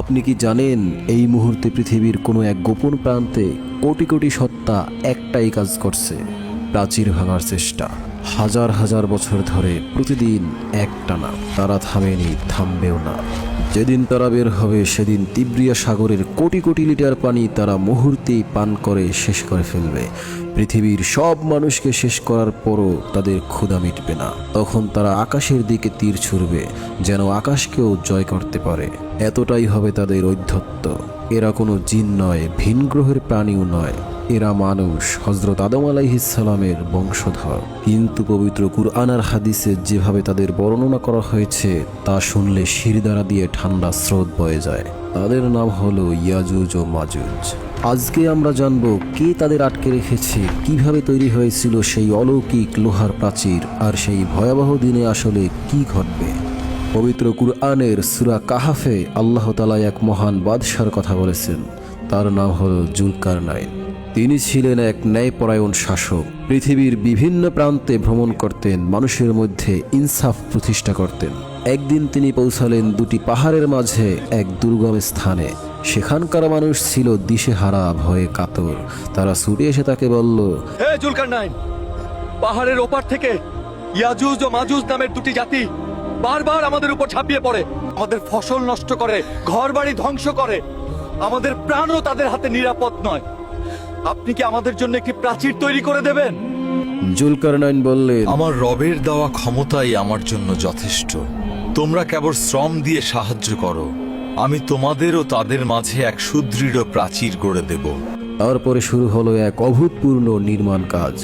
আপনি কি জানেন এই মুহূর্তে পৃথিবীর কোনো এক গোপন প্রান্তে কোটি কোটি সত্তা একটাই কাজ করছে, প্রাচীর ভাঙার চেষ্টা। হাজার হাজার বছর ধরে প্রতিদিন একটানা। তারা থামেনি, থামবেও না। যেদিন তারা বের হবে সেদিন তিব্রিয়া সাগরের কোটি কোটি লিটার পানি তারা মুহূর্তেই পান করে শেষ করে ফেলবে। পৃথিবীর সব মানুষকে শেষ করার পরও তাদের ক্ষুধা মিটবে না। তখন তারা আকাশের দিকে তীর ছুড়বে, যেন আকাশকেও জয় করতে পারে। এতটাই হবে তাদের ঔদ্ধত্য। এরা কোনো জিন নয়, ভিন গ্রহের প্রাণীও নয়। এরা মানুষ, হযরত আদম আলাইহিস সালামের বংশধর। কিন্তু পবিত্র কুরআন আর হাদিসে যেভাবে তাদের বর্ণনা করা হয়েছে তা শুনলে শিরদাঁড়া দিয়ে ঠান্ডা স্রোত বয়ে যায়। তাদের নাম হলো ইয়াজুজ ও মাজুজ। আজকে আমরা জানব কে তাদের আটকে রেখেছে, কিভাবে তৈরি হয়েছিল সেই অলৌকিক লোহার প্রাচীর, আর সেই ভয়াবহ দিনে আসলে কি ঘটবে। পবিত্র কুরআনের সূরা কাহাফে আল্লাহ তাআলা এক মহান বাদশার কথা বলেছেন। তার নাম হলো জুলকারনাইন। তিনি ছিলেন এক ন্যায়পরায়ণ শাসক। পৃথিবীর বিভিন্ন প্রান্তে ভ্রমণ করতেন, মানুষের মধ্যে ইনসাফ প্রতিষ্ঠা করতেন। একদিন তিনি পৌঁছালেন দুটি পাহাড়ের মাঝে এক দুর্গম স্থানে। সেখানকার মানুষ ছিল দিশেহারা, ভয়ে কাতর। তারা ছুটে এসে তাকে বলল, হে জুলকারনাইন, পাহাড়ের ওপার থেকে ইয়াজুজ ও মাজুজ নামের দুটি জাতি বারবার আমাদের উপর ঝাঁপিয়ে পড়ে, আমাদের ফসল নষ্ট করে, ঘরবাড়ি ধ্বংস করে। আমাদের প্রাণও তাদের হাতে নিরাপদ নয়। আপনি কি আমাদের জন্য একটি প্রাচীর তৈরি করে দেবেন? জুলকারনাইন বললেন, আমার রবের দেওয়া ক্ষমতাই আমার জন্য যথেষ্ট। তোমরা কেবল শ্রম দিয়ে সাহায্য করো, আমি তোমাদের ও তাদের মাঝে এক সুদৃঢ় প্রাচীর গড়ে দেব। তারপরে শুরু হলো এক অভূতপূর্ণ নির্মাণ কাজ।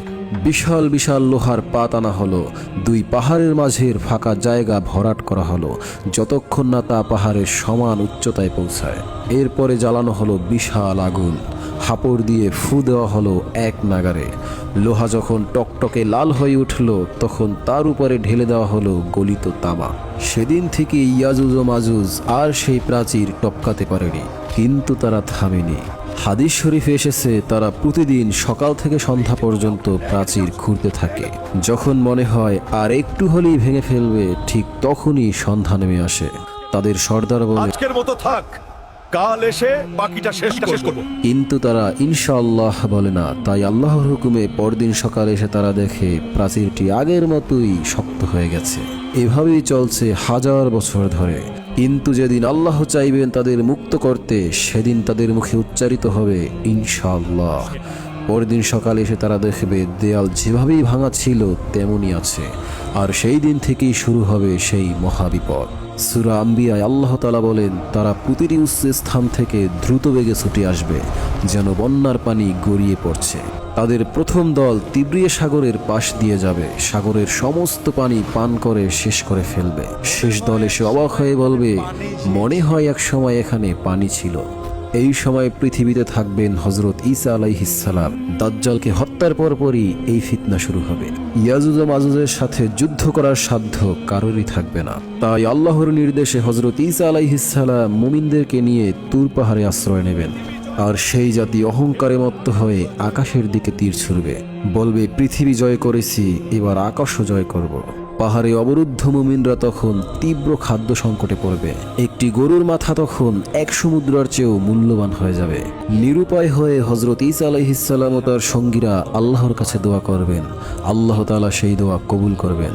বিশাল বিশাল লোহার পাত আনা হলো, দুই পাহাড়ের মাঝের ফাঁকা জায়গা ভরাট করা হলো, যতক্ষণ না তা পাহাড়ের সমান উচ্চতায় পৌঁছায়। এরপরে জ্বালানো হলো বিশাল আগুন। হাপড় দিয়ে ফু দেওয়া হলো এক নাগারে। লোহা যখন টকটকে লাল হয়ে উঠল তখন তার উপরে ঢেলে দেওয়া হলো গলিত তামা। সেদিন থেকে ইয়াজুজ ও মাজুজ আর সেই প্রাচীর টপকাতে পারেনি, কিন্তু তারা থামেনি। হাদিস শরীফে এসেছে তারা প্রতিদিন সকাল থেকে সন্ধ্যা পর্যন্ত প্রাচীর খুঁড়তে থাকে। যখন মনে হয় আর একটু হলেই ভেঙে ফেলবে, ঠিক তখনই সন্ধ্যা নেমে আসে। তাদের সর্দার বলে, আজকের মতো থাক, কাল এসে বাকিটা শেষ করব। কিন্তু তারা ইনশাআল্লাহ বলে না। তাই আল্লাহর হুকুমে পরদিন সকালে এসে তারা দেখে প্রাচীরটি আগের মতোই শক্ত হয়ে গেছে। এভাবেই চলছে হাজার বছর ধরে। কিন্তু যেদিন আল্লাহ চাইবেন তাদের মুক্ত করতে, সেদিন তাদের মুখে উচ্চারিত হবে ইনশাআল্লাহ। পরদিন সকালে এসে তারা দেখবে দেয়াল যেভাবেই ভাঙা ছিল তেমনই আছে। আর সেই দিন থেকেই শুরু হবে সেই মহাবিপদ। সূরা আম্বিয়ায় আল্লাহ তাআলা বলেন, তারা প্রতিটি উচ্চ স্থান থেকে দ্রুত বেগে ছুটে আসবে, যেন বন্যার পানি গড়িয়ে পড়ছে। তাদের প্রথম দল তিব্রিয়া সাগরের পাশ দিয়ে যাবে, সাগরের সমস্ত পানি পান করে শেষ করে ফেলবে। শেষ দল এসে অবাক হয়ে বলবে, মনে হয় এক সময় এখানে পানি ছিল। এই সময় পৃথিবীতে থাকবেন হযরত ঈসা আলাইহিস সালাম। দাজ্জালকে হত্যার পরপরই এই ফিতনা শুরু হবে। ইয়াজুজ ও মাজুজের সাথে যুদ্ধ করার সাধ্য কারোরই থাকবে না। তাই আল্লাহর নির্দেশে হযরত ঈসা আলাইহিস সালাম মুমিনদেরকে নিয়ে তুর পাহাড়ে আশ্রয় নেবেন। আর সেই জাতি অহংকারে মত্ত হয়ে আকাশের দিকে তীর ছুড়বে, বলবে পৃথিবী জয় করেছি, এবার আকাশও জয় করব। পাহাড়ে অবরুদ্ধ মুমিনরা তখন তীব্র খাদ্য সংকটে পড়বে। একটি গরুর মাথা তখন এক সমুদ্রের চেয়েও মূল্যবান হয়ে যাবে। নিরুপায় হয়ে হযরত ঈসা আলাইহিস সালাম ও তার সঙ্গীরা আল্লাহর কাছে দোয়া করবেন। আল্লাহ তাআলা সেই দোয়া কবুল করবেন।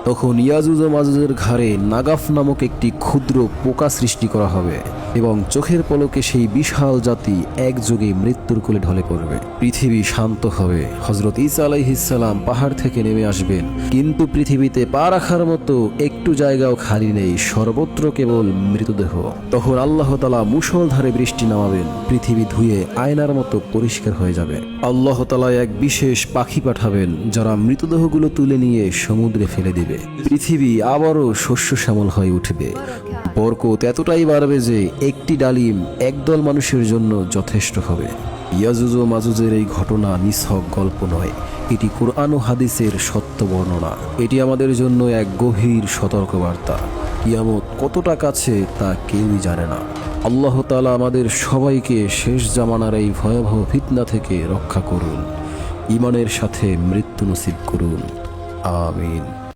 তখন ইয়াজুজ ও মাজুজের ঘাড়ে নাগাফ নামক একটি ক্ষুদ্র পোকা সৃষ্টি করা হবে এবং চোখের পলকে সেই বিশাল জাতি একযোগে মৃত্যুর কোলে ঢলে পড়বে। পৃথিবী শান্ত হবে। হযরত ঈসা আলাইহিস সালাম পাহাড় থেকে নেমে আসবেন, কিন্তু পৃথিবীতে পা রাখার মতো একটু জায়গাও খালি নেই, সর্বত্র কেবল মৃতদেহ। তখন আল্লাহ তাআলা মুষলধারে বৃষ্টি নামাবেন, পৃথিবী ধুয়ে আয়নার মতো পরিষ্কার হয়ে যাবে। আল্লাহ তাআলা এক বিশেষ পাখি পাঠাবেন যারা মৃতদেহগুলো তুলে নিয়ে সমুদ্রে ফেলে দিবে। পৃথিবী আবারও শস্য শ্যামল হয়ে উঠবে। বরকত এতটাই বাড়বে যে একটি ডালিম একদল মানুষের জন্য যথেষ্ট হবে। ইয়াজুজ ও মাজুজের এই ঘটনা নিছক গল্প নয়, এটি কুরআন ও হাদিসের সত্য বর্ণনা। এটি আমাদের জন্য এক গভীর সতর্কবার্তা। কিয়ামত কতটা কাছে তা কেউই জানে না। আল্লাহ তাআলা আমাদের সবাইকে শেষ জামানার এই ভয়াবহ ফিতনা থেকে রক্ষা করুন। ঈমানের সাথে মৃত্যু নসিব করুন। আমিন।